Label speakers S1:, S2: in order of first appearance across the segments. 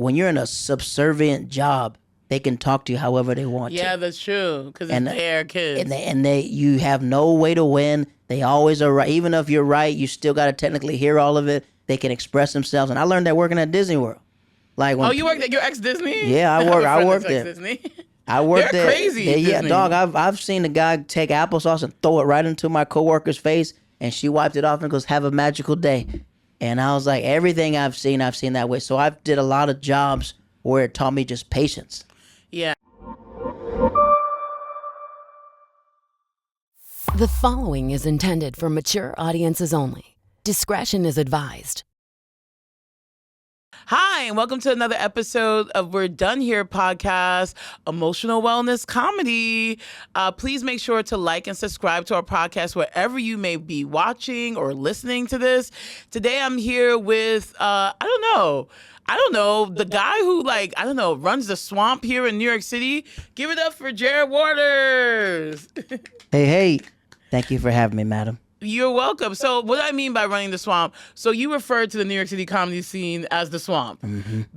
S1: when you're in a subservient job, they can talk to you however they want to.
S2: Yeah, that's true. Because it's their kids.
S1: And you have no way to win. They always are right. Even if you're right, you still got to technically hear all of it. They can express themselves. And I learned that working at Disney World. Like when
S2: you worked at your ex-Disney?
S1: Yeah, I worked there.
S2: Disney.
S1: I worked
S2: They're
S1: there.
S2: crazy.
S1: Yeah, dog. I've seen a guy take applesauce and throw it right into my coworker's face, and she wiped it off and goes, "Have a magical day." And I was like, everything I've seen that way. So I did a lot of jobs where it taught me just patience.
S2: Yeah.
S3: The following is intended for mature audiences only. Discretion is advised.
S2: Hi, and welcome to another episode of We're Done Here podcast, emotional wellness comedy. Please make sure to like and subscribe to our podcast wherever you may be watching or listening to this. Today I'm here with, I don't know, the guy who runs the swamp here in New York City. Give it up for Jared Waters.
S1: Hey. Thank you for having me, madam.
S2: You're welcome. So what I mean by running the swamp, so you referred to the New York City comedy scene as the swamp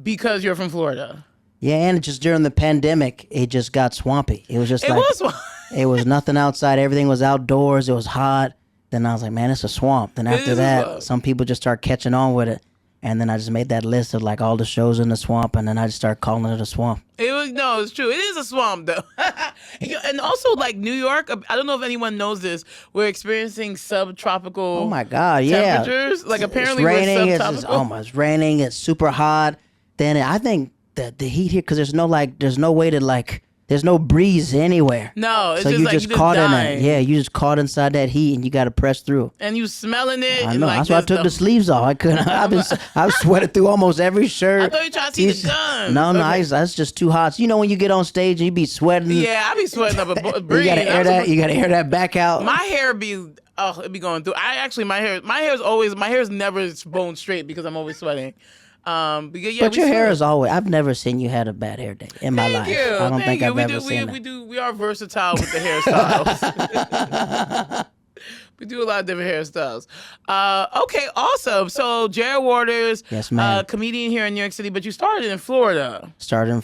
S2: because you're from Florida.
S1: Yeah, and just during the pandemic, it just got swampy. It was just it was nothing outside. Everything was outdoors. It was hot. Then I was like, man, it's a swamp. Then after that, some people just start catching on with it. And then I just made that list of like all the shows in the swamp, and then I just started calling it a swamp.
S2: It's true. It is a swamp, though. And also, like New York, I don't know if anyone knows this, we're experiencing subtropical
S1: oh my God,
S2: temperatures. Like apparently
S1: it's raining,
S2: we're subtropical.
S1: It's raining, it's super hot. Then I think that the heat here, because there's no way to there's no breeze anywhere.
S2: No, it's
S1: so
S2: just
S1: you
S2: like
S1: just
S2: you
S1: caught
S2: just
S1: in
S2: dying.
S1: it. Yeah, you just caught inside that heat, and you got to press through.
S2: And you smelling it.
S1: I know. That's why I took the sleeves off. I couldn't. I've sweated through almost every shirt.
S2: I thought you tried to see the guns.
S1: No, that's just too hot. So, you know when you get on stage and you be sweating.
S2: Yeah, I be sweating up a breeze.
S1: You gotta air that. You gotta air that back out.
S2: My hair it be going through. My hair is never bone straight because I'm always sweating. But
S1: your hair is always. I've never seen you had a bad hair day in my life. I don't think I've ever seen that.
S2: We are versatile with the hairstyles. We do a lot of different hairstyles. Okay, awesome. So Jared Waters,
S1: yes, ma'am.
S2: Comedian here in New York City, but you started in Florida.
S1: Started in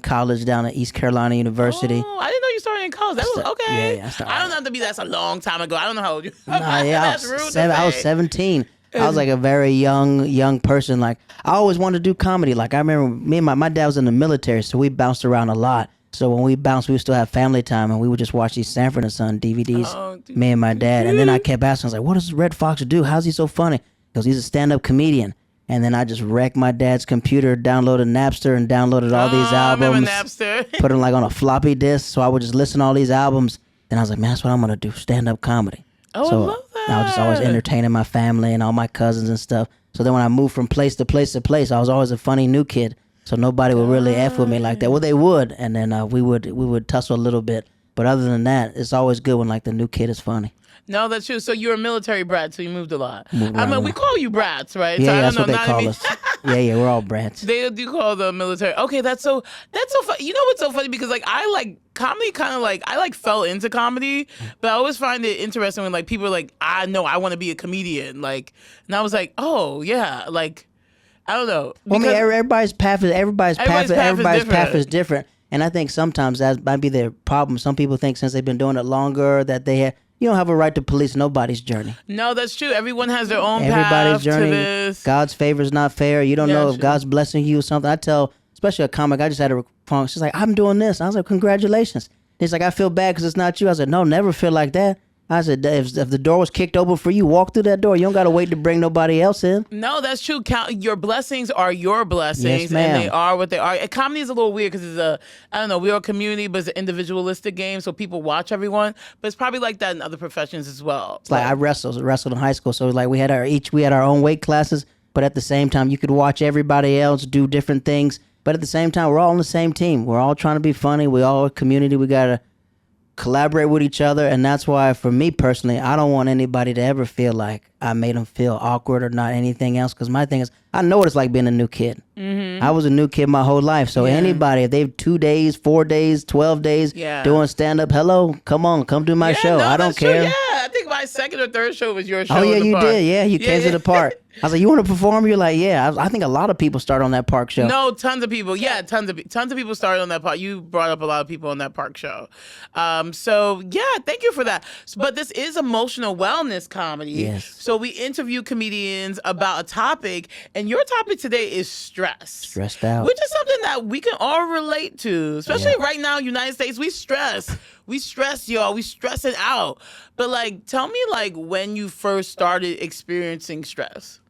S1: college down at East Carolina University.
S2: Oh, I didn't know you started in college. That was okay.
S1: Yeah,
S2: I don't have to be. That's a long time ago. I don't know how old you.
S1: I was 17. I was like a very young person. Like I always wanted to do comedy. Like I remember me and my dad was in the military, so we bounced around a lot. So when we bounced, we would still have family time, and we would just watch these Sanford and Son DVDs. Me and my dad, and then I kept asking, I was like, "What does Red Fox do? How's he so funny?" Because he's a stand-up comedian. And then I just wrecked my dad's computer, downloaded Napster, and downloaded all these albums.
S2: I remember Napster.
S1: Put them like on a floppy disk, so I would just listen to all these albums. Then I was like, man, that's what I'm gonna do, stand-up comedy.
S2: Oh,
S1: so
S2: I love that.
S1: I was just always entertaining my family and all my cousins and stuff. So then when I moved from place to place to place, I was always a funny new kid. So nobody would really F with me like that. Well, they would, and then we would tussle a little bit. But other than that, it's always good when like the new kid is funny.
S2: No, that's true. So you're a military brat, so you moved a lot. We call you brats, right?
S1: Yeah,
S2: so
S1: that's what they call us. Yeah, we're all brats.
S2: They do call the military. Okay, that's so funny. You know what's so funny? Because like I like comedy, kind of like I like fell into comedy, but I always find it interesting when like people are like, I know I want to be a comedian, like, and I was like, oh yeah, like I don't know.
S1: Well, I mean, everybody's path is different. And I think sometimes that might be their problem. Some people think since they've been doing it longer that you don't have a right to police nobody's journey.
S2: No, that's true. Everyone has their own
S1: Everybody's
S2: path
S1: journey.
S2: to this.
S1: God's favor is not fair. You don't know if God's blessing you or something. I tell, especially a comic, I just had a phone. She's like, I'm doing this. I was like, congratulations. He's like, I feel bad because it's not you. I said, no, never feel like that. I said, if the door was kicked open for you, walk through that door. You don't got to wait to bring nobody else in.
S2: No, that's true. Your blessings are your blessings,
S1: yes, ma'am.
S2: And they are what they are. And comedy is a little weird because we're a community, but it's an individualistic game, so people watch everyone. But it's probably like that in other professions as well.
S1: It's like I wrestled in high school, so like we had our own weight classes, but at the same time, you could watch everybody else do different things. But at the same time, we're all on the same team. We're all trying to be funny. We all a community. We gotta collaborate with each other, and that's why for me personally, I don't want anybody to ever feel like I made them feel awkward or not anything else, because my thing is I know what it's like being a new kid. I was a new kid my whole life, so anybody, if they've 2 days, 4 days, 12 days doing stand-up, hello, come do my show.
S2: No,
S1: I don't care.
S2: True, yeah. I think my second or third show was your show.
S1: Oh yeah,
S2: in the
S1: you
S2: park.
S1: did. Yeah, you came to the park. I was like, you want to perform? You're like, yeah. I think a lot of people start on that park show.
S2: No, tons of people. Yeah, tons of people started on that park. You brought up a lot of people on that park show. So yeah, thank you for that. But this is emotional wellness comedy.
S1: Yes.
S2: So we interview comedians about a topic, and your topic today is stress.
S1: Stressed out.
S2: Which is something that we can all relate to, especially right now, United States. We stress. We stress, y'all. We stress it out. But like, tell me, like, when you first started experiencing stress.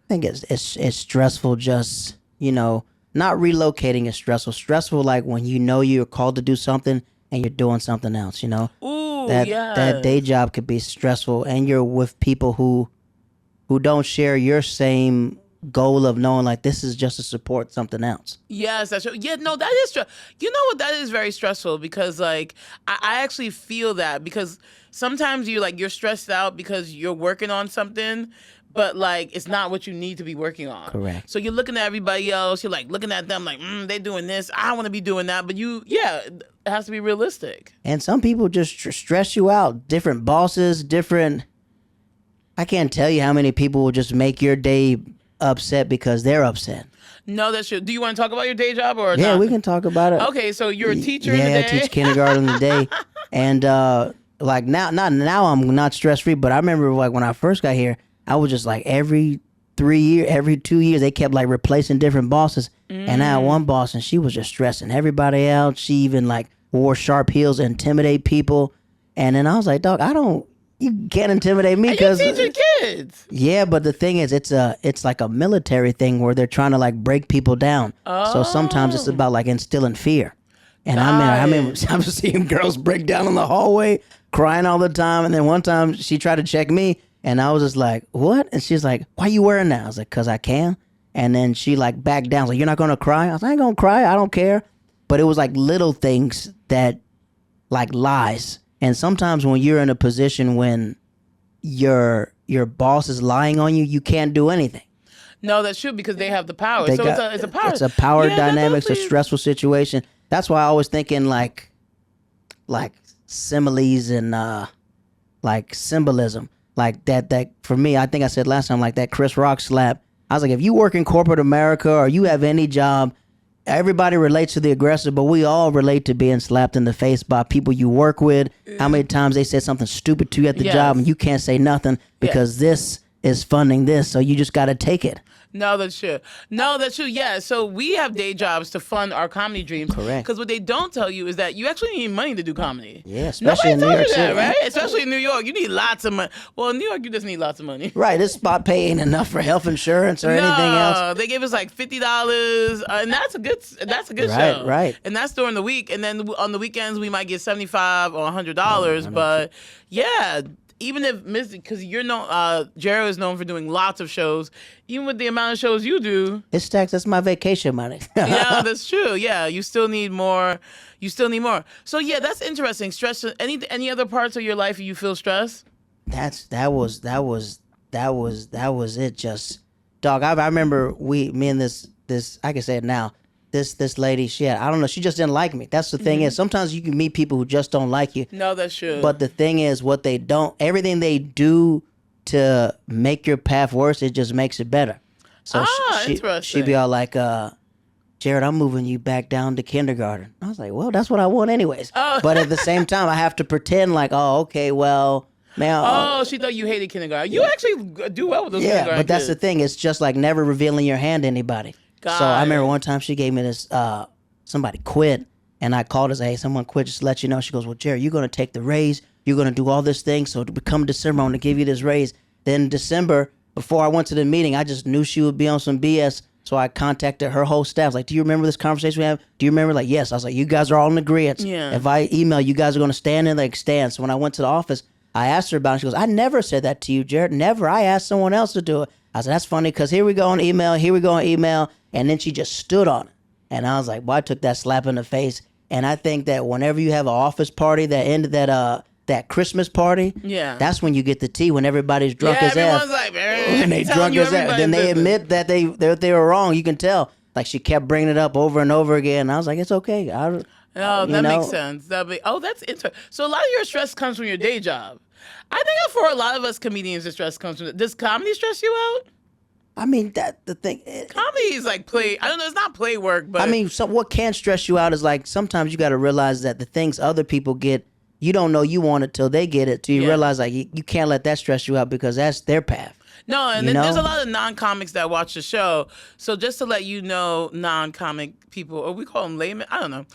S1: I think it's stressful. Just not relocating is stressful. Stressful like when you're called to do something and you're doing something else.
S2: Ooh,
S1: that day job could be stressful, and you're with people who don't share your same goal of knowing like this is just to support something else.
S2: Yes, that's true. Yeah, no, that is true. You know what? That is very stressful because like I actually feel that because sometimes you're stressed out because you're working on something, but like it's not what you need to be working on.
S1: Correct.
S2: So you're looking at everybody else. You're like looking at them like, they're doing this. I want to be doing that. But it has to be realistic.
S1: And some people just stress you out. Different bosses, I can't tell you how many people will just make your day upset because they're upset.
S2: No, that's true. Do you want to talk about your day job or
S1: Yeah,
S2: not?
S1: we can talk about it.
S2: Okay, so you're a teacher in the
S1: day?
S2: day?
S1: Yeah, I teach kindergarten in the day. And like now I'm not stress free, but I remember like when I first got here, I was just like every 2 years, they kept like replacing different bosses. And I had one boss and she was just stressing everybody out. She even like wore sharp heels to intimidate people. And then I was like, dog, you can't intimidate me because
S2: you're teaching kids.
S1: Yeah, but the thing is, it's like a military thing where they're trying to like break people down. So sometimes it's about like instilling fear. And I mean, I'm seeing girls break down in the hallway, crying all the time. And then one time she tried to check me, and I was just like, "What?" And she's like, "Why you wearing that?" I was like, "Cause I can." And then she like backed down, like, "You're not gonna cry?" I was like, "I ain't gonna cry. I don't care." But it was like little things that, like lies. And sometimes when you're in a position when your boss is lying on you, you can't do anything.
S2: No, that's true because they have the power. It's a power.
S1: It's a power dynamic. It's a stressful situation. That's why I was thinking like similes and like symbolism. Like that for me, I think I said last time, like that Chris Rock slap. I was like, if you work in corporate America or you have any job, everybody relates to the aggressor, but we all relate to being slapped in the face by people you work with. How many times they said something stupid to you at the job and you can't say nothing because this is funding this, so you just got to take it.
S2: No, that's true. Yeah. So we have day jobs to fund our comedy dreams.
S1: Correct.
S2: Because what they don't tell you is that you actually need money to do comedy.
S1: Yeah, especially
S2: Nobody
S1: in New York
S2: tells you
S1: City.
S2: that, right? Especially in New York, you need lots of money. Well, in New York, you just need lots of money.
S1: Right, this spot pay ain't enough for health insurance or anything else.
S2: They gave us like $50, and that's a good show.
S1: Right.
S2: And that's during the week, and then on the weekends we might get $75 or $100. But yeah. Even if because Jared is known for doing lots of shows, even with the amount of shows you do,
S1: It's tax. That's my vacation money.
S2: yeah, that's true. Yeah, you still need more. So yeah, that's interesting. Stress. Any other parts of your life you feel stress?
S1: That was it. Just dog. I remember me and this. I can say it now. This lady, I don't know, she just didn't like me. That's the thing is, sometimes you can meet people who just don't like you.
S2: No, that's true.
S1: But the thing is, everything they do to make your path worse, it just makes it better. So
S2: interesting.
S1: she'd be all like, Jared, I'm moving you back down to kindergarten. I was like, well, that's what I want anyways. But at the same time, I have to pretend like, oh, okay, well, man.
S2: She thought you hated kindergarten. You actually do well with those kindergarten
S1: but that's
S2: kids.
S1: the thing. It's just like never revealing your hand to anybody. So I remember one time she gave me this, somebody quit, and I called her and said, hey, someone quit, just to let you know. She goes, well, Jerry, you're going to take the raise. You're going to do all this thing. So to become December, I'm going to give you this raise. Then December, before I went to the meeting, I just knew she would be on some BS. So I contacted her whole staff. Like, do you remember this conversation we have? Do you remember? Like, yes. I was like, you guys are all in agreement.
S2: Yeah.
S1: If I email, you guys are going to stand in, like, stand. So when I went to the office, I asked her about it. She goes, I never said that to you, Jared. Never. I asked someone else to do it. I said, that's funny because here we go on email. And then she just stood on it. And I was like, well, I took that slap in the face. And I think that whenever you have an office party that ended that Christmas party, that's when you get the tea, when everybody's drunk as
S2: everyone's
S1: F.
S2: like,
S1: when they drunk as F. Then they admit that they were wrong. You can tell. Like, she kept bringing it up over and over again. And I was like, it's okay.
S2: Oh,
S1: You
S2: that
S1: know?
S2: makes sense. That's interesting. So a lot of your stress comes from your day job. I think for a lot of us comedians, the stress comes from. Does comedy stress you out?
S1: I mean, that the thing.
S2: Comedy is like play. I don't know. It's not play work, but
S1: I mean, so what can stress you out is like sometimes you got to realize that the things other people get, you don't know you want it till they get it. Till you realize like you can't let that stress you out because that's their path.
S2: no. And
S1: You
S2: there's a
S1: know?
S2: lot of non-comics that watch the show. So just to let you know, non-comic people, or we call them laymen. I don't know.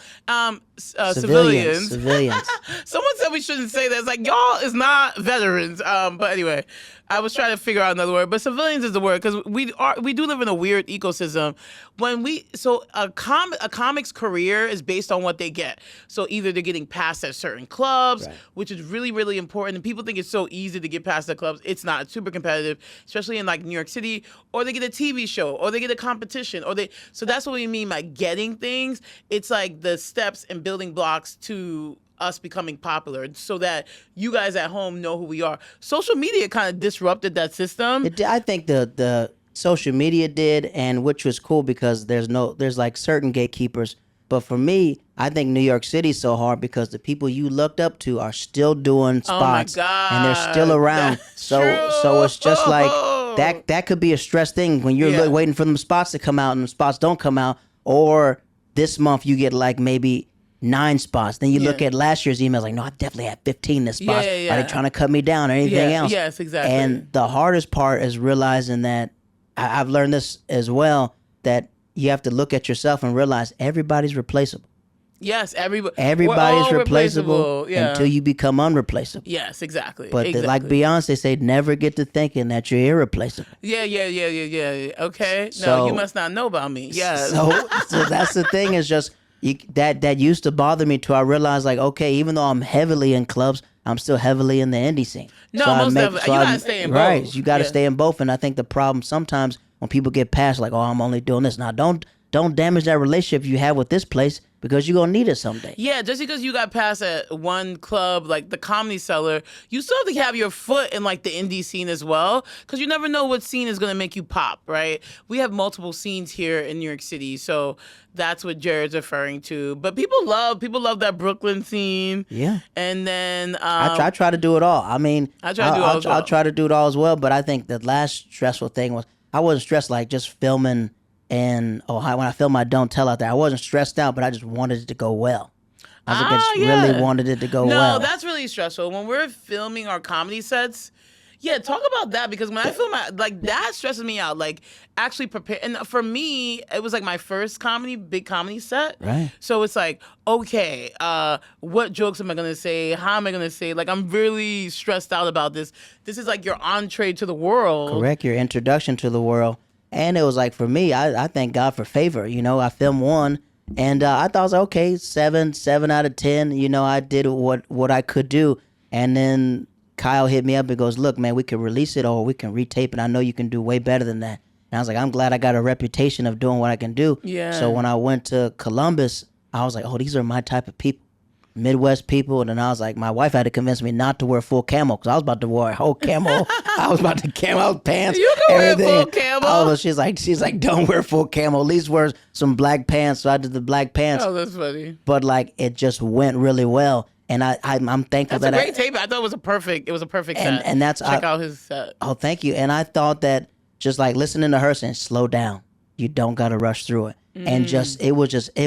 S2: Civilians.
S1: Civilians.
S2: Someone said we shouldn't say that. It's like y'all is not veterans. But anyway, I was trying to figure out another word, but civilians is the word because we do live in a weird ecosystem. A comic's career is based on what they get. So either they're getting passed at certain clubs, which is really really important, and people think it's so easy to get past the clubs. It's not. It's super competitive, especially in like New York City. Or they get a TV show, or they get a competition, So that's what we mean by getting things. It's like the steps and building blocks to us becoming popular so that you guys at home know who we are. Social media kind of disrupted that system.
S1: I think the social media did, and which was cool because there's like certain gatekeepers. But for me, I think New York City's so hard because the people you looked up to are still doing spots,
S2: Oh my God.
S1: and they're still around.
S2: That's
S1: So
S2: true.
S1: it's just like that could be a stress thing when you're waiting for them spots to come out and the spots don't come out. Or this month you get like maybe 9 spots. Then you look at last year's emails like, no, I definitely had 15 this spots.
S2: Yeah.
S1: Are they trying to cut me down or anything else?
S2: Yes, exactly.
S1: And the hardest part is realizing that I've learned this as well, that you have to look at yourself and realize everybody's replaceable.
S2: Yes,
S1: Everybody's
S2: we're all
S1: replaceable
S2: Yeah.
S1: until you become unreplaceable.
S2: Yes, exactly.
S1: But
S2: exactly.
S1: like Beyonce said, never get to thinking that you're irreplaceable.
S2: Yeah. Okay. No,
S1: So-
S2: you must not know about me. Yeah.
S1: So that's the thing is just that used to bother me till I realized like, okay, even though I'm heavily in clubs, I'm still heavily in the indie scene.
S2: No,
S1: So
S2: most definitely. You gotta stay in both.
S1: Right, you got to
S2: Yeah.
S1: stay in both. And I think the problem sometimes when people get past like, oh, I'm only doing this. Now, don't damage that relationship you have with this place because you're going to need it someday.
S2: Yeah, just because you got passed at one club, like the Comedy Cellar, you still have to have your foot in like the indie scene as well, because you never know what scene is going to make you pop, right? We have multiple scenes here in New York City, so that's what Jared's referring to. But people love that Brooklyn scene.
S1: Yeah.
S2: And then
S1: I try to do it all. I mean,
S2: I try to do it all as well.
S1: I'll try to do it all as well. But I think the last stressful thing was I wasn't stressed like just filming in Ohio. When I filmed my Don't Tell out there, I wasn't stressed out, but I just wanted it to go well. I just really wanted it to go well.
S2: No, that's really stressful. When we're filming our comedy sets, yeah, talk about that, because when I film like that stresses me out. Like actually prepare, and for me, it was like my first big comedy set.
S1: Right.
S2: So it's like, okay, what jokes am I gonna say? How am I gonna say? Like I'm really stressed out about this. This is like your entree to the world.
S1: Correct, your introduction to the world. And it was like, for me, I thank God for favor. You know, I filmed one, and I thought I was like, okay, 7 out of 10. You know, I did what I could do. And then Kyle hit me up and goes, look, man, we can release it or we can retape it. I know you can do way better than that. And I was like, I'm glad I got a reputation of doing what I can do.
S2: Yeah.
S1: So when I went to Columbus, I was like, oh, these are my type of people. Midwest people. And then I was like, my wife had to convince me not to wear full camo because I was about to wear a whole camo. I was about to camo pants.
S2: You can wear
S1: everything.
S2: full camo.
S1: Oh, she's like, don't wear full camo. At least wear some black pants. So I did the black pants.
S2: Oh, that's funny.
S1: But like, it just went really well. And I'm thankful
S2: That's
S1: that
S2: a great tape. I thought it was a perfect set.
S1: and that's
S2: check out his set.
S1: Oh, thank you. And I thought that just like listening to her saying, slow down. You don't got to rush through it. And it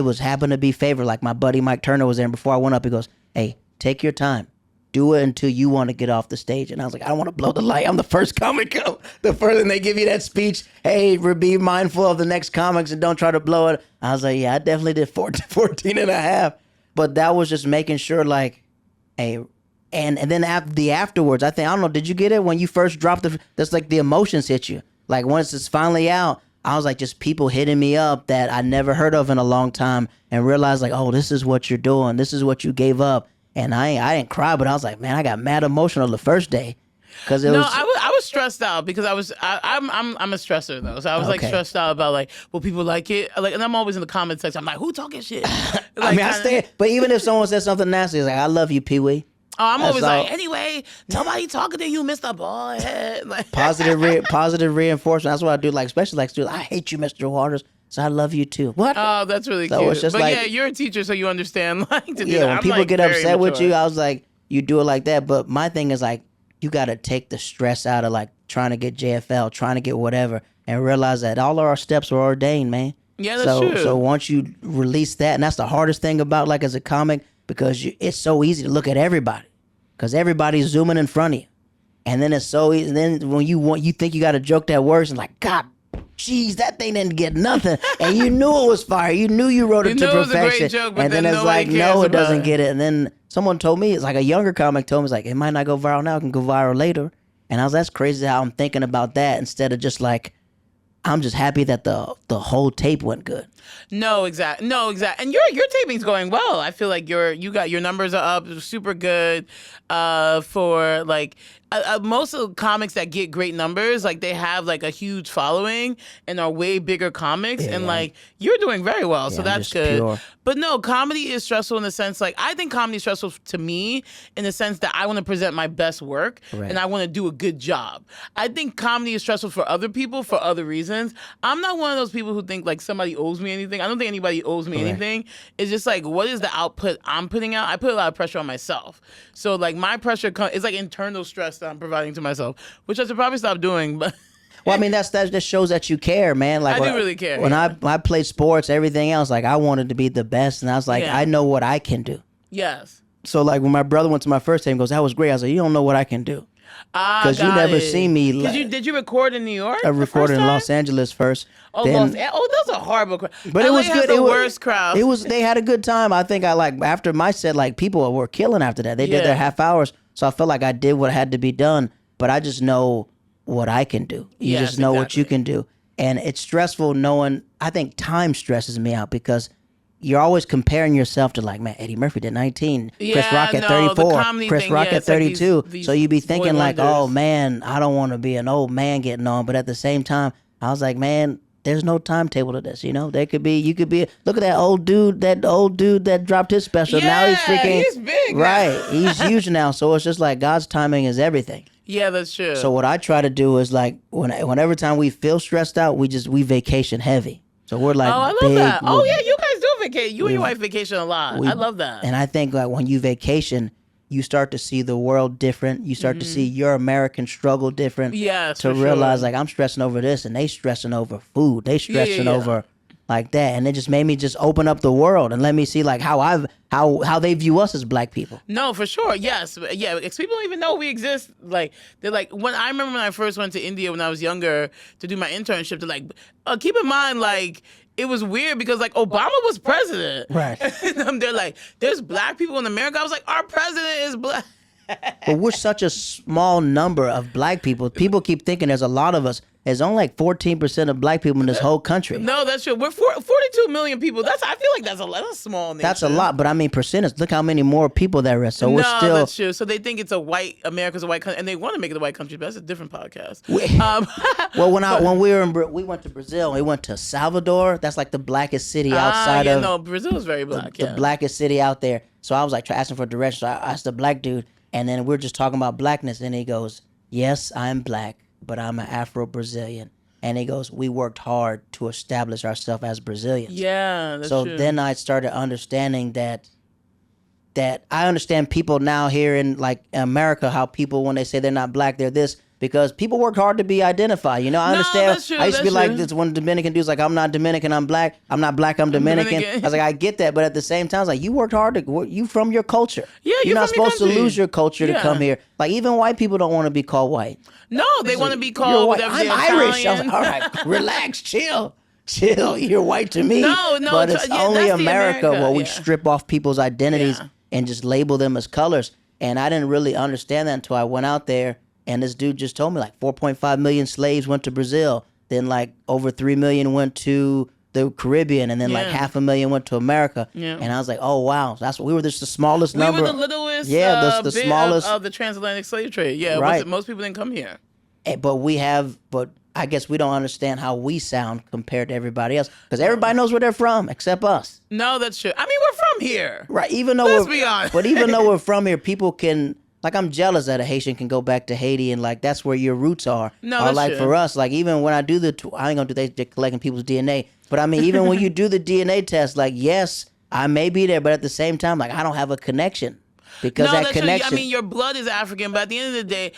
S1: was happened to be favored. Like my buddy Mike Turner was there, and before I went up, he goes, hey, take your time. Do it until you want to get off the stage. And I was like, I don't want to blow the light. I'm the first comic up. The first, and they give you that speech, hey, be mindful of the next comics and don't try to blow it. I was like, yeah, I definitely did 14 and a half. But that was just making sure, like, hey, and then the afterwards, I don't know, did you get it when you first dropped that's like the emotions hit you. Like once it's finally out, I was like, just people hitting me up that I never heard of in a long time and realized like, oh, this is what you're doing. This is what you gave up. And I didn't cry, but I was like, man, I got mad emotional the first day. Cause
S2: I was stressed out because I'm a stressor though. So I was like stressed out about like, will people like it? Like, and I'm always in the comment section. I'm like, who talking shit? Like,
S1: I stay, but even if someone says something nasty, it's like, I love you, Pee Wee.
S2: Oh, I'm always like, anyway, nobody talking to you, Mr. Ballhead. Like,
S1: positive reinforcement. That's what I do. Like, especially like, I hate you, Mr. Waters. So I love you too. What?
S2: Oh, that's really
S1: So
S2: cute.
S1: it's just
S2: But
S1: like,
S2: yeah, you're a teacher, so you understand like to do
S1: yeah,
S2: that.
S1: when
S2: I'm,
S1: people
S2: like,
S1: get
S2: very
S1: upset with
S2: mature.
S1: you, I was like, you do it like that. But my thing is like, you got to take the stress out of like trying to get JFL, trying to get whatever, and realize that all of our steps are ordained, man.
S2: Yeah, that's true.
S1: So once you release that, and that's the hardest thing about like as a comic, because it's so easy to look at everybody, because everybody's zooming in front of you, and then it's so easy. Then when you think you got a joke that works, and like, God, jeez, that thing didn't get nothing, and you knew it was fire. You knew you wrote it to
S2: knew it was a great
S1: perfection,
S2: joke, but
S1: and then
S2: then
S1: it's
S2: nobody
S1: like,
S2: cares
S1: no, it
S2: about
S1: doesn't
S2: it.
S1: get it. And then someone told me, it's like a younger comic told me, it's like, it might not go viral now, it can go viral later. And I was, that's crazy how I'm thinking about that instead of just like, I'm just happy that the whole tape went good.
S2: No, exact. And your taping's going well. I feel like you got your numbers are up, super good. For like most of the comics that get great numbers, like they have like a huge following and are way bigger comics, and like you're doing very well, so
S1: I'm
S2: that's
S1: just
S2: good.
S1: pure.
S2: But no, comedy is stressful in the sense like I think comedy is stressful to me in the sense that I want to present my best work
S1: Right.
S2: and I want to do a good job. I think comedy is stressful for other people for other reasons. I'm not one of those people who think like somebody owes me anything. I don't think anybody owes me anything. It's just like, what is the output I'm putting out? I put a lot of pressure on myself. So like my pressure is like internal stress that I'm providing to myself, which I should probably stop doing. But
S1: Well, I mean, that just shows that you care, man. Like
S2: I do really care,
S1: When
S2: yeah.
S1: I played sports, everything else, like I wanted to be the best, and I was like,
S2: Yeah.
S1: I know what I can do.
S2: yes.
S1: So like when my brother went to my first time, he goes, that was great. I was like, you don't know what I can do.
S2: Because
S1: you never seen me.
S2: Did you record in New York?
S1: I
S2: the
S1: recorded
S2: first
S1: in
S2: time?
S1: Los Angeles first.
S2: Oh,
S1: then,
S2: that was a horrible crowd.
S1: But it was
S2: has
S1: good.
S2: The
S1: It was
S2: worst crowd.
S1: It was. They had a good time. I think I like after my set, like people were killing after that. They did
S2: Yeah.
S1: their half hours, so I felt like I did what had to be done. But I just know what I can do. You
S2: Yes,
S1: just know what you
S2: exactly.
S1: can do, and it's stressful knowing. I think time stresses me out because you're always comparing yourself to like, man, Eddie Murphy did 19, Chris
S2: Yeah,
S1: Rock at
S2: no, the
S1: 34,
S2: comedy
S1: Chris
S2: thing,
S1: Rock
S2: yeah,
S1: at
S2: it's like
S1: 32.
S2: these
S1: So you be
S2: boy
S1: thinking like, oh
S2: wonders.
S1: man, I don't want to be an old man getting on. But at the same time, I was like, man, there's no timetable to this. You know, you could be. Look at that old dude that dropped his special. Now he's
S2: Yeah,
S1: freaking
S2: he's big now.
S1: right. He's huge now. So it's just like God's timing is everything.
S2: Yeah, that's true.
S1: So what I try to do is like whenever time we feel stressed out, we vacation heavy. So we're like,
S2: oh, I love
S1: big,
S2: that. Oh,
S1: we're-
S2: yeah, you guys do vacation. You and your wife vacation a lot. I love that.
S1: And I think like when you vacation, you start to see the world different. You start to see your American struggle different.
S2: Yes,
S1: To
S2: for
S1: realize
S2: sure.
S1: like I'm stressing over this and they stressing over food. They stressing
S2: yeah.
S1: over like that. And it just made me just open up the world and let me see like how they view us as black people.
S2: No, for sure. Yes. Yeah. Because people don't even know we exist. Like, they're like, I remember when I first went to India when I was younger to do my internship, they're like, keep in mind, like, it was weird because, like, Obama was president.
S1: Right.
S2: And they're like, there's black people in America. I was like, our president is black.
S1: But we're such a small number of black people. People keep thinking there's a lot of us. There's only like 14% of black people in this whole country.
S2: No, that's true. We're 42 million people. I feel like that's a small nation.
S1: That's a lot, but I mean percentage. Look how many more people there is. So we're
S2: No,
S1: still.
S2: that's true. So they think it's America's a white country, and they want to make it a white country, but that's a different podcast.
S1: Well, when we went to Brazil, we went to Salvador. That's like the blackest city outside of
S2: no, Brazil is very black.
S1: the blackest city out there. So I was like asking for directions. So I asked the black dude, and then we're just talking about blackness, and he goes, "Yes, I'm black, but I'm an Afro-Brazilian." And he goes, "We worked hard to establish ourselves as Brazilians."
S2: Yeah, that's
S1: So
S2: true.
S1: then I started understanding that I understand people now here in like America, how people when they say they're not black, they're this because people work hard to be identified. You know, I
S2: No,
S1: understand.
S2: that's true,
S1: I used to be
S2: that's
S1: like
S2: true.
S1: this one Dominican dude's like, I'm not Dominican, I'm black. I'm not black, I'm Dominican.
S2: Dominican.
S1: I was like, I get that, but at the same time, it's like you worked hard you from your culture.
S2: Yeah,
S1: you're not
S2: from your
S1: supposed to
S2: country.
S1: lose your culture to
S2: Yeah.
S1: come here. Like even white people don't want to be called white.
S2: No, they want to be
S1: You're
S2: called
S1: white.
S2: whatever
S1: I'm
S2: they're
S1: Irish. I was
S2: Italian.
S1: like, all right, relax, chill. You're white to me.
S2: No,
S1: But it's
S2: yeah,
S1: only
S2: that's the
S1: America where we
S2: yeah.
S1: strip off people's identities
S2: Yeah.
S1: and just label them as colors. And I didn't really understand that until I went out there. And this dude just told me like 4.5 million slaves went to Brazil. Then like over 3 million went to the Caribbean. And then like
S2: Yeah.
S1: 500,000 went to America.
S2: Yeah.
S1: And I was like, oh, wow. We were just the smallest
S2: We
S1: number.
S2: were the littlest
S1: Yeah, the
S2: bit
S1: smallest.
S2: of the transatlantic slave trade. Yeah,
S1: Right.
S2: most people didn't come here.
S1: But I guess we don't understand how we sound compared to everybody else. Because everybody knows where they're from except us.
S2: No, that's true. I mean, we're from here.
S1: Right. Even though
S2: Let's
S1: we're
S2: be honest.
S1: But even though we're from here, people can like I'm jealous that a Haitian can go back to Haiti and that's where your roots are.
S2: No,
S1: or
S2: that's
S1: like
S2: true.
S1: for us, like even when I do I ain't gonna do they're collecting people's DNA. But I mean, even when you do the DNA test, like, yes, I may be there, but at the same time, like, I don't have a connection. Because
S2: no,
S1: that
S2: that's
S1: connection.
S2: true. I mean, your blood is African, but at the end of the day,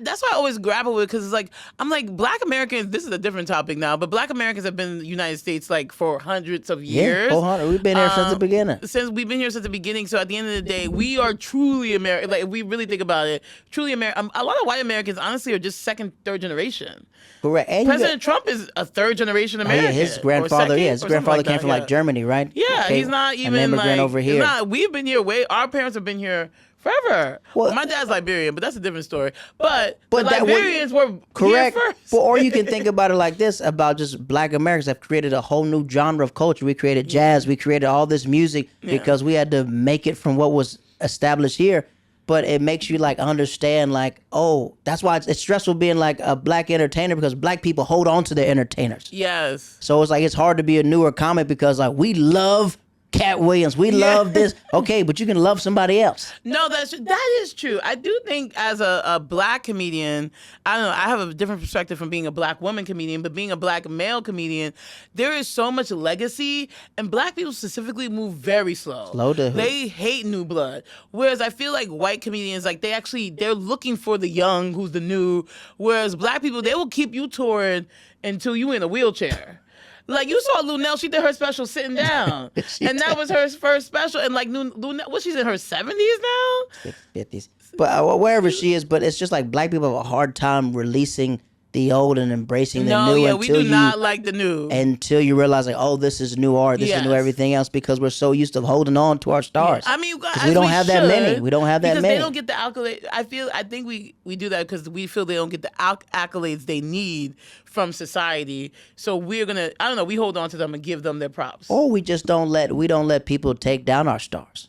S2: that's why I always grapple with, because it's like, I'm like, Black Americans, this is a different topic now, but Black Americans have been in the United States like for hundreds of years.
S1: 400. We've been here since the beginning.
S2: We've been here since the beginning. So at the end of the day, we are truly American. Like, if we really think about it, truly American. A lot of white Americans, honestly, are just second, third generation.
S1: Correct. And
S2: President Trump is a third generation American.
S1: His grandfather, his grandfather came from like Germany, right?
S2: Yeah,
S1: okay.
S2: He's not even
S1: an immigrant
S2: like
S1: over here.
S2: We've been here our parents have been here forever. Well, my dad's Liberian, but that's a different story. But the Liberians were
S1: correct.
S2: Here first.
S1: Or you can think about it like this, about just Black Americans have created a whole new genre of culture. We created jazz. We created all this music because we had to make it from what was established here. But it makes you like understand, like, oh, that's why it's stressful being like a Black entertainer, because Black people hold on to their entertainers.
S2: Yes.
S1: So it's like it's hard to be a newer comic because like we love Cat Williams, we love this. Okay, but you can love somebody else.
S2: No, that is true. I do think as a Black comedian, I don't know, I have a different perspective from being a Black woman comedian, but being a Black male comedian, there is so much legacy, and Black people specifically move very slow. They hate new blood. Whereas I feel like white comedians, like they're looking for the young, who's the new. Whereas Black people, they will keep you touring until you in a wheelchair. Like, you saw Lunel, she did her special sitting down. And that was her first special. And like, Lunel, she's in her 70s now?
S1: 50s. But wherever she is, but it's just like Black people have a hard time releasing the old and embracing the new.
S2: No, we do not like the new.
S1: Until you realize, like, oh, this is new art, this is new everything else, because we're so used to holding on to our stars.
S2: I mean,
S1: we don't have that many. We don't have that
S2: because
S1: many.
S2: They don't get the accolades. I think we do that because we feel they don't get the accolades they need from society. So we're gonna, I don't know, we hold on to them and give them their props.
S1: Or we just don't let people take down our stars.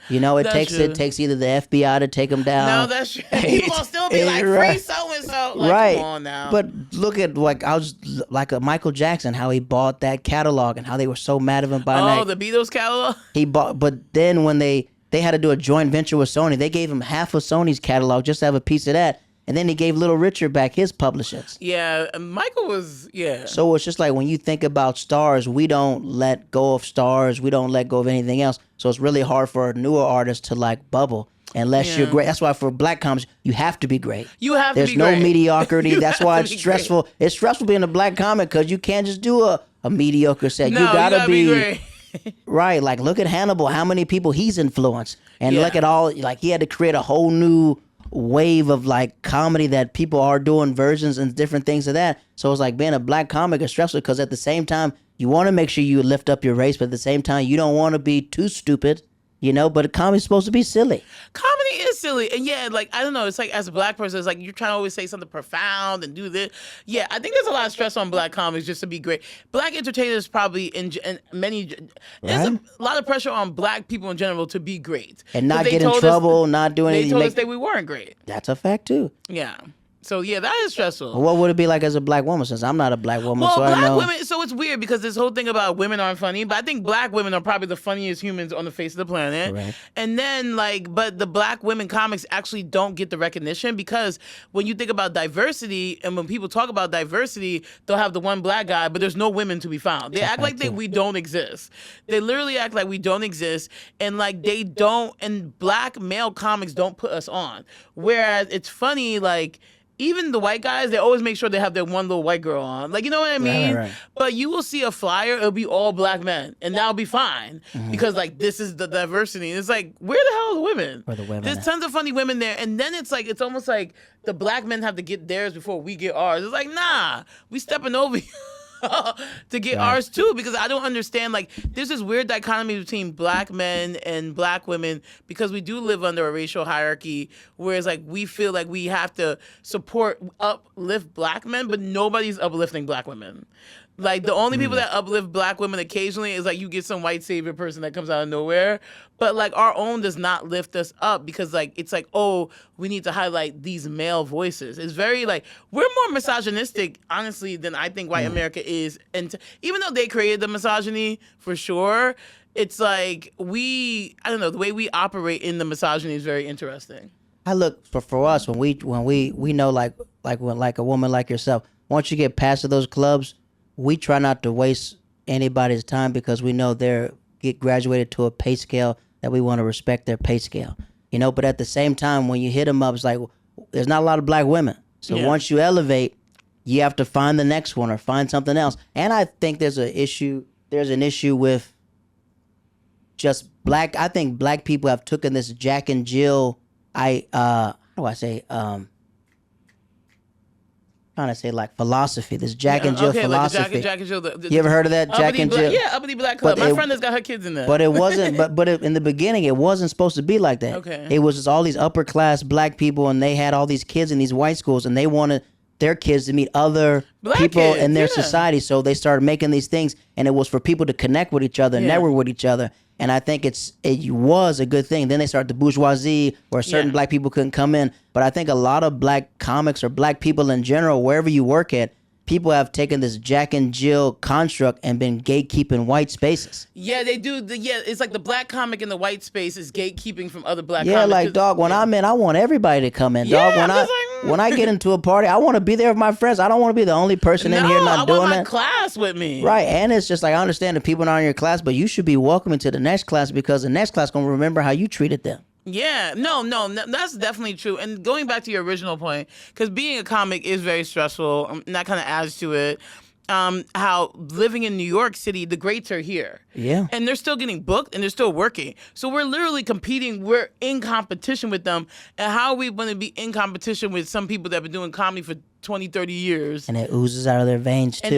S1: You know, it takes either the FBI to take them down.
S2: No, that's true. People gonna still be like, free so-and-so. Like,
S1: right.
S2: Come on now.
S1: But look at, like, I was like a Michael Jackson, how he bought that catalog and how they were so mad at him by night.
S2: Oh, the Beatles catalog?
S1: He bought, but then when they had to do a joint venture with Sony, they gave him half of Sony's catalog just to have a piece of that. And then he gave Little Richard back his publishers.
S2: Yeah, Michael was,
S1: So it's just like when you think about stars, we don't let go of stars. We don't let go of anything else. So it's really hard for a newer artist to like bubble unless you're great. That's why for Black comics, you have to be great.
S2: You have to be great.
S1: There's no mediocrity. That's why it's stressful.
S2: Great.
S1: It's stressful being a Black comic because you can't just do a mediocre set.
S2: No,
S1: you gotta
S2: be great.
S1: Right. Like, look at Hannibal, how many people he's influenced. And look at all, like, he had to create a whole new wave of like comedy that people are doing versions and different things of that. So it's like being a Black comic is stressful because at the same time you want to make sure you lift up your race, but at the same time you don't want to be too stupid, you know, but comedy's supposed to be silly.
S2: Comedy is silly. And like, I don't know, it's like as a Black person, it's like you're trying to always say something profound and do this. Yeah, I think there's a lot of stress on Black comics just to be great. Black entertainers probably there's a lot of pressure on Black people in general to be great.
S1: And not get in trouble, not do anything.
S2: They told us that we weren't great.
S1: That's a fact too.
S2: Yeah. So yeah, that is stressful.
S1: Well, what would it be like as a Black woman, since I'm not a Black woman?
S2: Well,
S1: so
S2: Black
S1: I know.
S2: women. So it's weird because this whole thing about women aren't funny, but I think Black women are probably the funniest humans on the face of the planet.
S1: Correct.
S2: And then but the Black women comics actually don't get the recognition because when you think about diversity and when people talk about diversity, they'll have the one Black guy, but there's no women to be found. They act like we don't exist. They literally act like we don't exist, and like they don't. And Black male comics don't put us on. Whereas it's funny, like, even the white guys, they always make sure they have their one little white girl on. Like, you know what I mean?
S1: Right.
S2: But you will see a flyer, it'll be all Black men. And that'll be fine. Because, like, this is the diversity. And it's like, where the hell are the women?
S1: Where the women
S2: There's tons of funny women there. And then it's like, it's almost like the Black men have to get theirs before we get ours. It's like, nah, we stepping over you. To get ours too, because I don't understand, like, there's this weird dichotomy between Black men and Black women because we do live under a racial hierarchy, whereas like we feel like we have to uplift Black men, but nobody's uplifting Black women. Like, the only people that uplift Black women occasionally is like you get some white savior person that comes out of nowhere. But like our own does not lift us up because like it's like, oh, we need to highlight these male voices. It's very like, we're more misogynistic, honestly, than I think white America is. And even though they created the misogyny for sure, it's like I don't know, the way we operate in the misogyny is very interesting.
S1: I look for us when we know when a woman like yourself, once you get past those clubs, we try not to waste anybody's time because we know they're get graduated to a pay scale that we want to respect their pay scale. You know, but at the same time, when you hit them up, it's like there's not a lot of black women. So once you elevate, you have to find the next one or find something else. And I think there's an issue with just black. I think black people have taken this Jack and Jill. How do I say? Trying to say like philosophy. This Jack and Jill philosophy.
S2: Like Jack and Jill.
S1: You ever heard of that Jack and Jill?
S2: Yeah, Uppity Black Club. My friend has got her kids in there.
S1: But it wasn't. but in the beginning, it wasn't supposed to be like that.
S2: Okay.
S1: It was just all these upper class black people, and they had all these kids in these white schools, and they wanted their kids to meet other
S2: black
S1: people
S2: kids,
S1: in their society. So they started making these things, and it was for people to connect with each other, network with each other. And I think it was a good thing. Then they started the bourgeoisie, where certain black people couldn't come in. But I think a lot of black comics or black people in general, wherever you work at, people have taken this Jack and Jill construct and been gatekeeping white spaces.
S2: Yeah, they do. It's like the black comic in the white space is gatekeeping from other black
S1: comics. Yeah, like, dog, when I'm in, I want everybody to come in. Dog, when I get into a party, I want to be there with my friends. I don't want to be the only person in here not doing that. I want my
S2: class with me.
S1: Right, and it's just like, I understand that people aren't in your class, but you should be welcoming to the next class because the next class going to remember how you treated them.
S2: Yeah, no, that's definitely true. And going back to your original point, because being a comic is very stressful, and that kind of adds to it. How living in New York City, the greats are here.
S1: Yeah.
S2: And they're still getting booked and they're still working. So we're literally competing. We're in competition with them. And how are we going to be in competition with some people that have been doing comedy for 20, 30 years?
S1: And it oozes out of their veins, too.
S2: And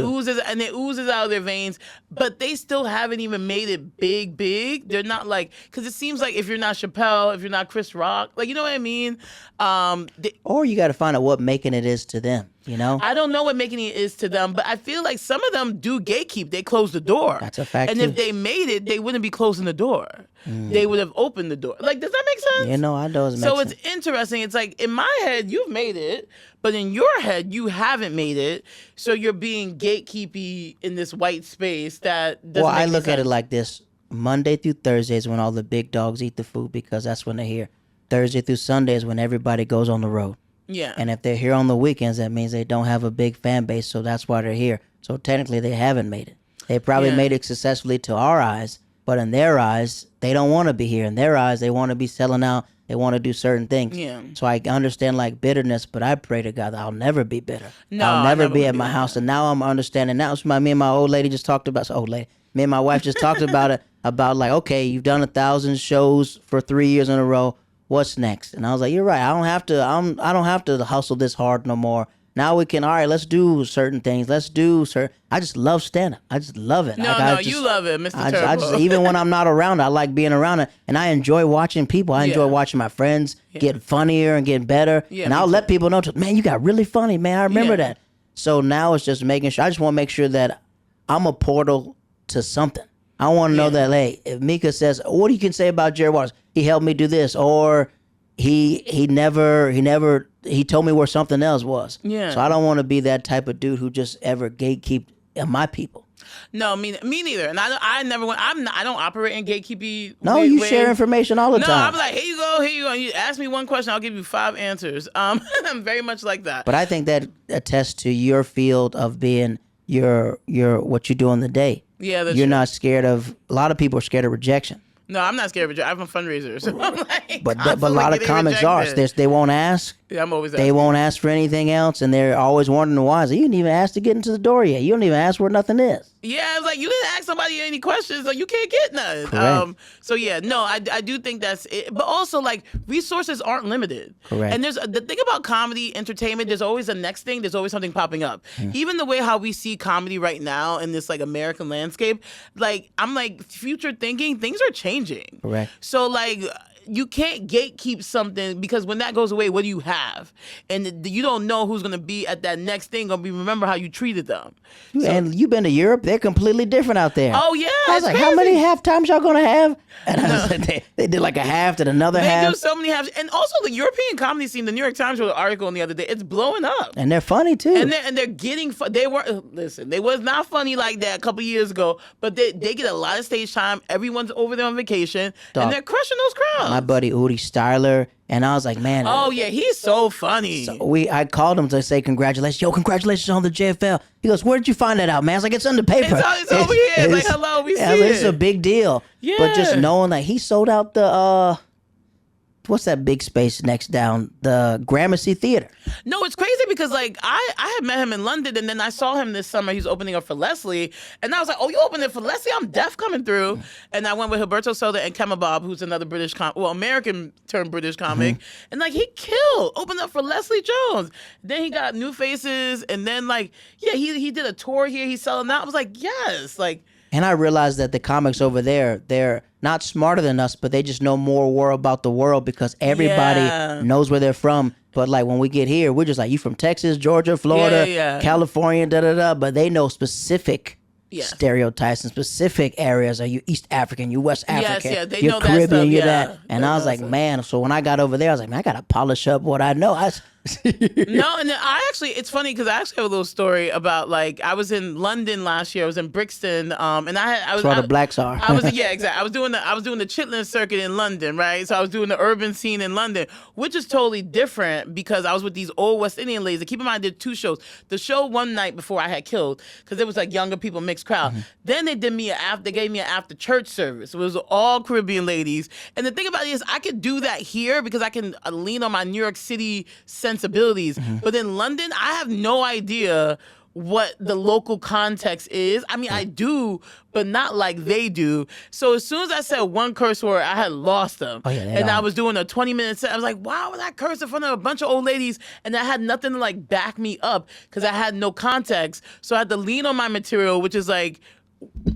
S2: it oozes out of their veins. But they still haven't even made it big. They're not like, because it seems like if you're not Chappelle, if you're not Chris Rock, like, you know what I mean?
S1: Or you got to find out what making it is to them. You know,
S2: I don't know what making it is to them, but I feel like some of them do gatekeep. They close the door.
S1: That's a fact.
S2: And if they made it, they wouldn't be closing the door. They would have opened the door. Like, does that make sense?
S1: You know, I does make sense.
S2: So it's interesting. It's like, in my head, you've made it, but in your head, you haven't made it. So you're being gatekeepy in this white space that doesn't make
S1: I look
S2: sense.
S1: at it like this. Monday through Thursday is when all the big dogs eat the food because that's when they're here. Thursday through Sunday is when everybody goes on the road.
S2: Yeah.
S1: And if they're here on the weekends, that means they don't have a big fan base, so that's why they're here. So technically, they haven't made it. They probably made it successfully to our eyes, but in their eyes, they don't want to be here. In their eyes, they want to be selling out. They want to do certain things.
S2: Yeah.
S1: So I understand like bitterness, but I pray to God that I'll never be bitter.
S2: No,
S1: I'll never be at
S2: be
S1: my
S2: bitter.
S1: house. And now I'm understanding. Now it's me and my old lady just talked about. Me and my wife just talked about it. About like, okay, you've done 1,000 shows for 3 years in a row. What's next? And I was like, you're right. I don't have to hustle this hard no more. Now we can, all right, let's do certain things. I just love stand-up. I just love it.
S2: You love it, Mr. Turbo.
S1: I just, even when I'm not around, I like being around it. And I enjoy watching people. I enjoy watching my friends get funnier and get better.
S2: Yeah,
S1: and I'll let people know, man, you got really funny, man. I remember that. So now it's just making sure, I just want to make sure that I'm a portal to something. I want to know that, hey, if Meka says, what do you can say about Jerry Waters? He helped me do this, or he told me where something else was.
S2: Yeah.
S1: So I don't want to be that type of dude who just ever gatekeep my people.
S2: No, me neither. And I don't operate in gatekeepy.
S1: No, you share information all the time.
S2: No, I'm like, here you go. You ask me one question, I'll give you 5 answers. I'm very much like that.
S1: But I think that attests to your field of being your what you do on the day.
S2: Yeah, that's
S1: You're
S2: true.
S1: not scared of. A lot of people are scared of rejection.
S2: No, I'm not scared of rejection. I'm a fundraiser, so I'm like,
S1: But a lot of comics are. They won't ask.
S2: Yeah, I'm always.
S1: They won't ask for anything else, and they're always wondering why. So you didn't even ask to get into the door yet. You don't even ask where nothing is.
S2: Yeah, it's like you didn't ask somebody any questions, so you can't get none.
S1: Correct.
S2: So yeah, no, I do think that's it. But also, like, resources aren't limited.
S1: Correct.
S2: And there's the thing about comedy, entertainment. There's always a next thing. There's always something popping up. Even the way how we see comedy right now in this like American landscape, like I'm like future thinking, things are changing.
S1: Correct.
S2: So like, you can't gatekeep something because when that goes away, what do you have? And you don't know who's going to be at that next thing. Going to be remember how you treated them.
S1: And you've been to Europe. They're completely different out there.
S2: Oh yeah,
S1: I was like, how many half times y'all gonna have? And I was like, they did like a half to another half.
S2: They do so many halves. And also the European comedy scene, the New York Times wrote an article on the other day. It's blowing up.
S1: And they're funny too.
S2: And they're getting they was not funny like that a couple years ago, but they get a lot of stage time. Everyone's over there on vacation, and they're crushing those crowds.
S1: my buddy Udi Styler, and I was like, man.
S2: Oh yeah, he's so funny.
S1: So I called him to say congratulations. Yo, congratulations on the JFL. He goes, where did you find that out, man? I was like, it's in the paper.
S2: It's over here. It's like, hello, we see it.
S1: It's a big deal.
S2: Yeah.
S1: But just knowing that he sold out the what's that big space next down? The Gramercy Theater.
S2: No, it's crazy because like I had met him in London, and then I saw him this summer. He's opening up for Leslie, and I was like, "Oh, you opened it for Leslie? I'm deaf coming through." And I went with Humberto Soda and Kemba Bob, who's another American turned British comic, and like he killed, opened up for Leslie Jones. Then he got New Faces, and then like he did a tour here. He's selling out. I was like, yes, like.
S1: And I realized that the comics over there, they're not smarter than us, but they just know more about the world because everybody knows where they're from. But like when we get here, we're just like, you from Texas, Georgia, Florida, California, da-da-da. But they know specific stereotypes and specific areas. Are you East African? You West African?
S2: Yes, they
S1: you're
S2: know
S1: Caribbean,
S2: that stuff.
S1: you're that. And I was like, man, so when I got over there, I was like, man, I got to polish up what I know.
S2: No, and then it's funny because I actually have a little story about like I was in London last year. I was in Brixton, and I was
S1: where the blacks are.
S2: Exactly. I was doing the Chitlin circuit in London, right? So I was doing the urban scene in London, which is totally different because I was with these old West Indian ladies. And keep in mind, I did 2 shows. The show one night before I had killed because it was like younger people, mixed crowd. Then they gave me an after church service. It was all Caribbean ladies. And the thing about it is, I could do that here because I can lean on my New York City sensibilities. But in London, I have no idea what the local context is. I mean, I do, but not like they do. So as soon as I said one curse word, I had lost them. I was doing a 20-minute set. I was like, why was I cursing in front of a bunch of old ladies? And I had nothing to like back me up because I had no context. So I had to lean on my material, which is like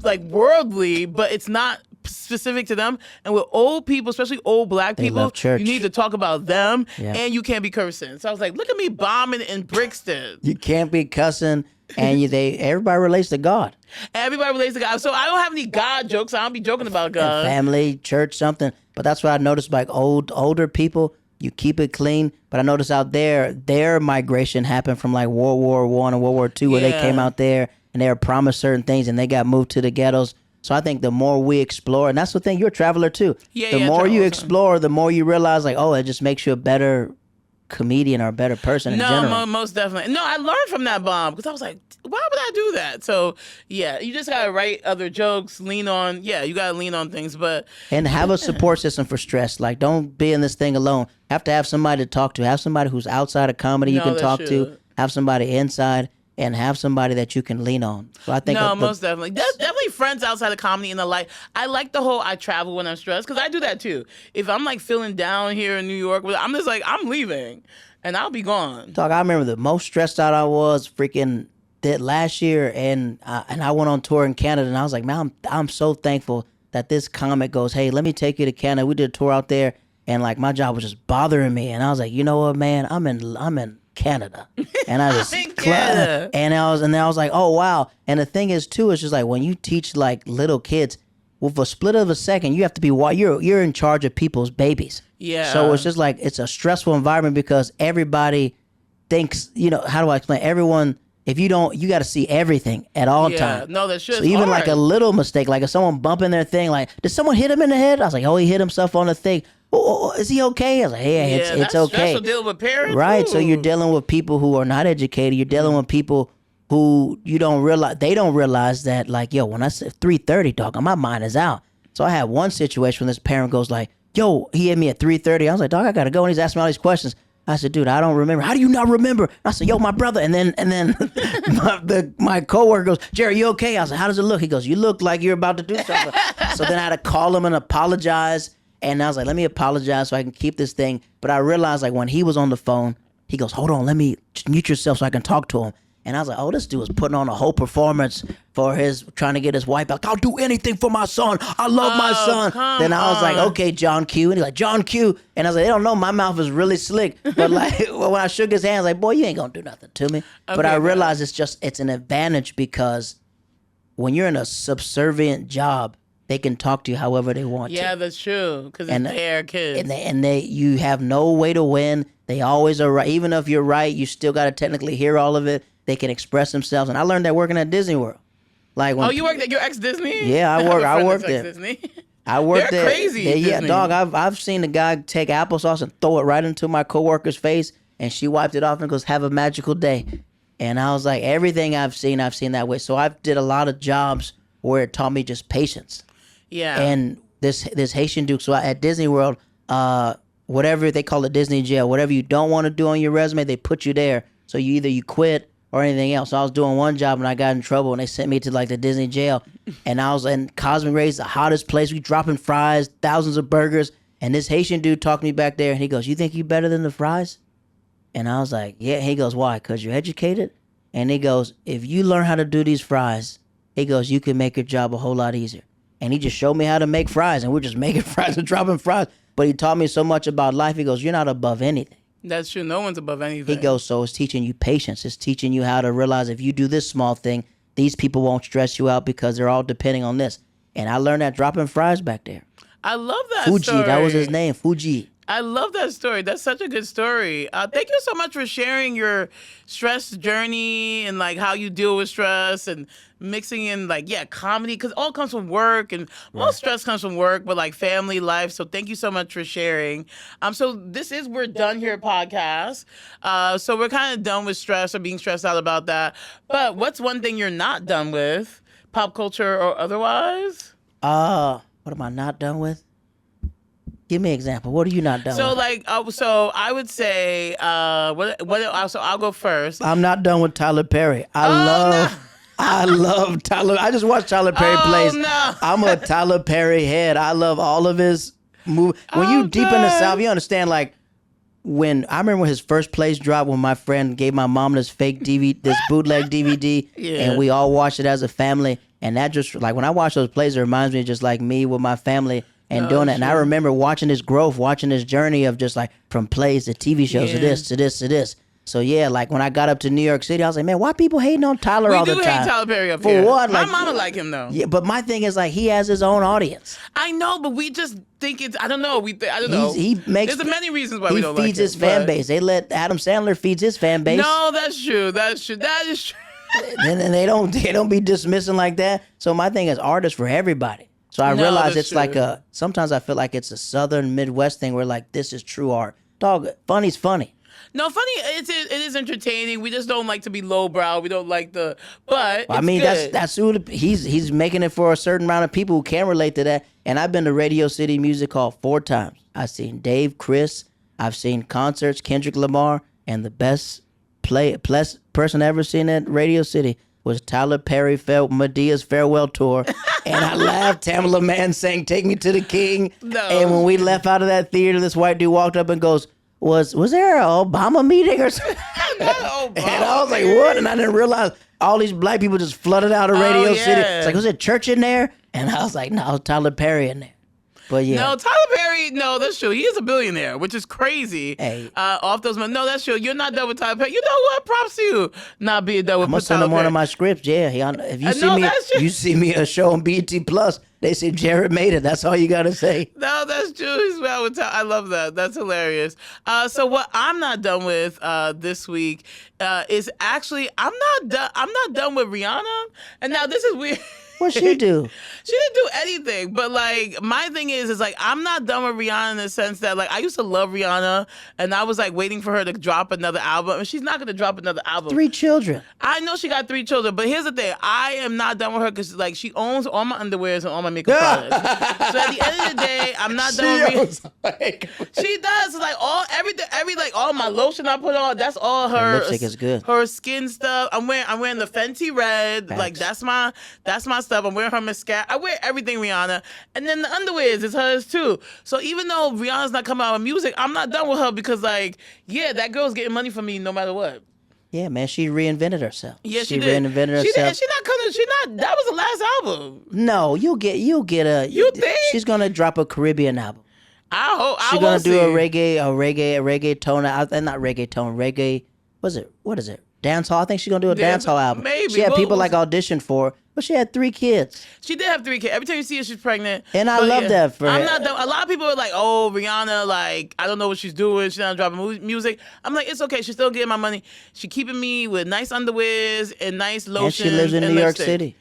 S2: worldly, but it's not specific to them. And with old people, especially old black people, you need to talk about them, and you can't be cursing. So I was like, look at me bombing in Brixton.
S1: You can't be cussing, and everybody relates to God.
S2: Everybody relates to God. So I don't have any God jokes. I don't be joking about God.
S1: And family, church, something. But that's what I noticed, like older people, you keep it clean. But I noticed out there, their migration happened from like World War I and World War II, where they came out there and they were promised certain things, and they got moved to the ghettos. So I think the more we explore, and that's the thing, you're a traveler too. The more you explore, the more you realize like, oh, it just makes you a better comedian or a better person in general.
S2: No, most definitely. No, I learned from that bomb because I was like, why would I do that? So yeah, you just gotta write other jokes, you gotta lean on things,
S1: and have a support system for stress. Like, don't be in this thing alone. Have to have somebody to talk to. Have somebody who's outside of comedy you can talk to. Have somebody inside. And have somebody that you can lean on. So I think
S2: most definitely. There's definitely friends outside of comedy in the life. I like the whole I travel when I'm stressed because I do that too. If I'm like feeling down here in New York, I'm just like, I'm leaving and I'll be gone.
S1: Dog, I remember the most stressed out I was freaking did last year, and I went on tour in Canada, and I was like, man, I'm so thankful that this comic goes, hey, let me take you to Canada. We did a tour out there, and like my job was just bothering me, and I was like, you know what, man, I'm in Canada, and I just and I was like, oh wow. And the thing is too, it's just like when you teach like little kids, with a split of a second, you have to be you're in charge of people's babies.
S2: Yeah.
S1: So it's just like it's a stressful environment because everybody thinks, how do I explain? Everyone, if you don't, you got to see everything at all times.
S2: No, that's just
S1: so even
S2: hard.
S1: like a little mistake, like if someone bumping their thing, like did someone hit him in the head? I was like, oh, he hit himself on the thing. Oh, is he okay? I was like, hey, it's okay.
S2: That's dealing with parents.
S1: Right.
S2: Ooh.
S1: So you're dealing with people who are not educated. You're dealing with people who they don't realize that, like, yo, when I said 3:30, dog, my mind is out. So I had one situation when this parent goes like, yo, he hit me at 3:30. I was like, dog, I gotta go. And he's asking me all these questions. I said, dude, I don't remember. How do you not remember? I said, yo, my brother. And then my coworker goes, Jerry, you okay? I was like, how does it look? He goes, you look like you're about to do something. So then I had to call him and apologize. And I was like, let me apologize so I can keep this thing. But I realized, like, when he was on the phone, he goes, hold on, let me just mute yourself so I can talk to him. And I was like, oh, this dude was putting on a whole performance for trying to get his wife back. I'll do anything for my son. I love my son. Then I was like, okay, John Q. And he's like, John Q. And I was like, they don't know, my mouth is really slick. But like, when I shook his hand, I was like, boy, you ain't going to do nothing to me. Okay, but I realized it's an advantage because when you're in a subservient job, they can talk to you however they want to.
S2: Yeah, that's true. Because it's their kids.
S1: And you have no way to win. They always are right. Even if you're right, you still got to technically hear all of it. They can express themselves. And I learned that working at Disney World. Like when
S2: you worked at your ex-Disney?
S1: Yeah, I worked there.
S2: Disney.
S1: I worked
S2: They're
S1: there.
S2: crazy at
S1: Yeah,
S2: Disney.
S1: dog. I've seen a guy take applesauce and throw it right into my coworker's face, and she wiped it off and goes, "Have a magical day." And I was like, everything I've seen that way. So I did a lot of jobs where it taught me just patience.
S2: Yeah.
S1: And this Haitian Duke. So at Disney World, whatever they call it, Disney jail, whatever you don't want to do on your resume, they put you there. So you quit or anything else. So I was doing one job and I got in trouble and they sent me to like the Disney jail. And I was in Cosmic Rays, the hottest place. We dropping fries, thousands of burgers. And this Haitian dude talked to me back there and he goes, "You think you better than the fries?" And I was like, "Yeah." He goes, "Why? Because you're educated?" And he goes, "If you learn how to do these fries," he goes, "you can make your job a whole lot easier." And he just showed me how to make fries. And we're just making fries and dropping fries. But he taught me so much about life. He goes, "You're not above anything."
S2: That's true. No one's above anything.
S1: He goes, "So it's teaching you patience. It's teaching you how to realize if you do this small thing, these people won't stress you out because they're all depending on this." And I learned that dropping fries back there.
S2: I love that
S1: Fuji,
S2: story.
S1: that was his name, Fuji.
S2: I love that story. That's such a good story. Thank you so much for sharing your stress journey and like how you deal with stress and mixing in like, comedy, because it all comes from work and most stress comes from work, but like family life. So thank you so much for sharing. So this is We're Done Here podcast. So we're kind of done with stress or being stressed out about that. But what's one thing you're not done with, pop culture or otherwise?
S1: What am I not done with? Give me an example. What are you not done
S2: So
S1: with?
S2: like, so I would say, so I'll go first.
S1: I'm not done with Tyler Perry. I love Tyler. I just watched Tyler Perry plays.
S2: No.
S1: I'm a Tyler Perry head. I love all of his movies. When you deep in the South, you understand like when I remember when his first plays dropped when my friend gave my mom this fake DVD, this bootleg DVD, and we all watched it as a family. And that just like when I watch those plays, it reminds me of just like me with my family and doing it. And I remember watching his growth, watching his journey of just like from plays to TV shows to this, to this, to this. So yeah, like when I got up to New York City, I was like, man, why people hating on Tyler all the time?
S2: We do hate Tyler Perry up
S1: For
S2: here.
S1: what?
S2: My
S1: Like,
S2: mama like him though.
S1: Yeah, but my thing is like he has his own audience.
S2: I know, but we just think it's. I don't know. I don't know.
S1: He makes.
S2: There's many reasons why we don't like him.
S1: He feeds his fan base. They let Adam Sandler feeds his fan base.
S2: No, that's true. That's true. That is true.
S1: And they don't be dismissing like that. So my thing is artists for everybody. So I realize it's
S2: true.
S1: like sometimes I feel like it's a Southern Midwest thing where like this is true art. Dog, funny's funny.
S2: No, funny. It is entertaining. We just don't like to be lowbrow. We don't like the. But
S1: I mean,
S2: good.
S1: that's who he's making it for a certain amount of people who can relate to that. And I've been to Radio City Music Hall 4 times. I've seen Dave, Chris. I've seen concerts, Kendrick Lamar, and the best person ever seen at Radio City was Tyler Perry Medea's farewell tour. And I laughed. Tamala Man sang "Take Me to the King."
S2: No.
S1: And when we left out of that theater, this white dude walked up and goes, Was there an Obama meeting or something? And I was like, what? And I didn't realize all these black people just flooded out of Radio City. It's like, was there church in there? And I was like, no, it was Tyler Perry in there. But yeah.
S2: No, Tyler Perry, no, that's true. He is a billionaire, which is crazy.
S1: Hey.
S2: Off those money. No, that's true. You're not done with Tyler Perry. You know what? Props to you not being done with
S1: I'm gonna send him one of my scripts. Yeah, if you see me a show on BET Plus, they say Jared made it. That's all you gotta say.
S2: No, that's true. He's well with I love that. That's hilarious. So what I'm not done with this week is actually I'm not done with Rihanna. And now this is weird.
S1: What'd she do?
S2: She didn't do anything, but like my thing is like I'm not done with Rihanna in the sense that like I used to love Rihanna and I was like waiting for her to drop another album, and she's not gonna drop another album.
S1: 3 children.
S2: I know she got 3 children, but here's the thing: I am not done with her because like she owns all my underwears and all my makeup products. So at the end of the day, I'm not done with Rihanna. She does like all my lotion I put on. That's all her.
S1: Lipstick is good.
S2: Her skin stuff. I'm wearing the Fenty Red.
S1: Facts.
S2: Like that's my stuff. I'm wearing her mascara. I wear everything Rihanna. And then the underwears is hers too. So even though Rihanna's not coming out with music, I'm not done with her because like, yeah, that girl's getting money from me no matter what.
S1: Yeah, man, she reinvented herself.
S2: Yeah, she did.
S1: Reinvented herself.
S2: That was the last album.
S1: No, you'll get a.
S2: You think?
S1: She's gonna drop a Caribbean album.
S2: I hope.
S1: She's gonna do a reggaeton. Not reggaeton. Reggae. What is it? Dancehall. I think she's gonna do a dancehall album.
S2: Maybe.
S1: She had people like audition for her, but she had 3 kids.
S2: She did have 3 kids. Every time you see her, she's pregnant.
S1: And I love that for her.
S2: I'm not done. A lot of people are like, "Oh, Rihanna, like I don't know what she's doing. She's not dropping music." I'm like, it's okay. She's still getting my money. She's keeping me with nice underwears and nice lotions.
S1: And she lives in New York City.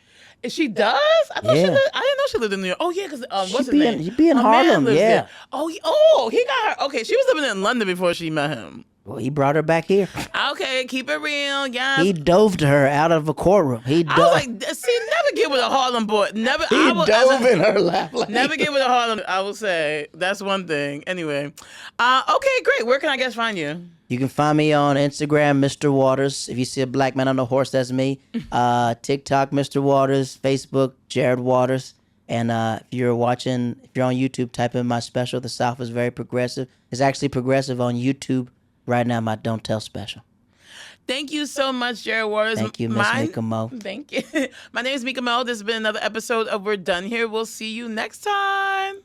S2: She does? I thought
S1: Yeah.
S2: I didn't know she lived in New York. Oh yeah, because what's his
S1: be
S2: name?
S1: He be in
S2: Her man
S1: Harlem,
S2: lives
S1: yeah.
S2: there. Oh, he got her. Okay, she was living in London before she met him.
S1: Well, he brought her back here.
S2: Okay, keep it real, yes.
S1: He dove to her out of a courtroom.
S2: I was like, see, never get with a Harlem boy. Never.
S1: he dove in her lap. Like,
S2: Never get with a Harlem. I will say that's one thing. Anyway, okay, great. Where can I guys find you?
S1: You can find me on Instagram, Mr. Waters. If you see a black man on a horse, that's me. TikTok, Mr. Waters. Facebook, Jared Waters. And if you're on YouTube, type in my special. The South is very progressive. It's actually progressive on YouTube right now. My Don't Tell special.
S2: Thank you so much, Jared Waters.
S1: Thank you, Miss Meka Mo.
S2: Thank you. My name is Meka Mo. This has been another episode of We're Done Here. We'll see you next time.